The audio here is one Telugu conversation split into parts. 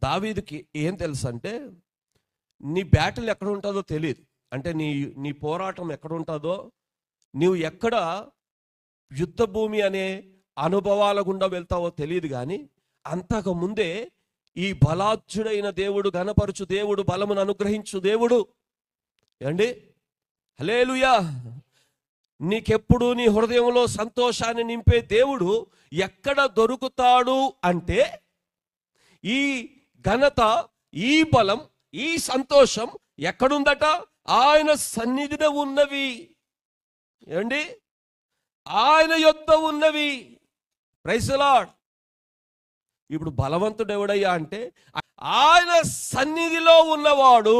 దావీదుకి ఏం తెలుసు అంటే, నీ బ్యాటిల్ ఎక్కడ ఉంటుందో తెలియదు. అంటే నీ పోరాటం ఎక్కడ ఉంటుందో, నీవు ఎక్కడ యుద్ధ భూమి అనే అనుభవాల గుండా వెళ్తావో తెలియదు. కానీ అంతకు ముందే ఈ బలాఢ్యుడైన దేవుడు, ఘనపరచు దేవుడు, బలమును అనుగ్రహించు దేవుడు ఏమండి, హల్లెలూయా, నీకెప్పుడు నీ హృదయంలో సంతోషాన్ని నింపే దేవుడు ఎక్కడ దొరుకుతాడు అంటే, ఈ ఘనత, ఈ బలం, ఈ సంతోషం ఎక్కడుందట? ఆయన సన్నిధిలో ఉన్నవి. ఏమండి, ఆయన యొద్ద ఉన్నవి. Praise the Lord. ఇప్పుడు బలవంతుడు ఎవడయ్యా అంటే, ఆయన సన్నిధిలో ఉన్నవాడు,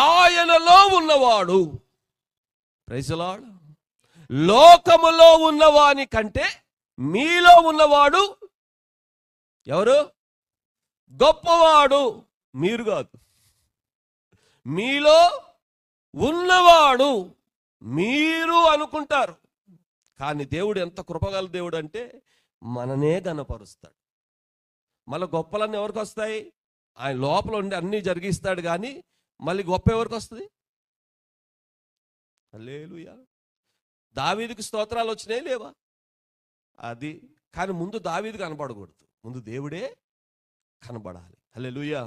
ఆయనలో ఉన్నవాడు. Praise the Lord. లోకములో ఉన్నవాని కంటే మీలో ఉన్నవాడు ఎవరు? గొప్పవాడు. మీరు కాదు, మీలో ఉన్నవాడు. మీరు అనుకుంటారు, కానీ దేవుడు ఎంత కృపగల దేవుడు అంటే మననే గణపరుస్తాడు. మళ్ళీ గొప్పలన్నీ ఎవరికి వస్తాయి? ఆయన లోపల ఉండి అన్నీ జరిగిస్తాడు. కానీ మళ్ళీ గొప్ప ఎవరికి వస్తుంది? హల్లెలూయా. దావీదుకి స్తోత్రాలు వచ్చినాయి లేవా? అది. కానీ ముందు దావీదు కనబడకూడదు, ముందు దేవుడే కనబడాలి. హల్లెలూయా.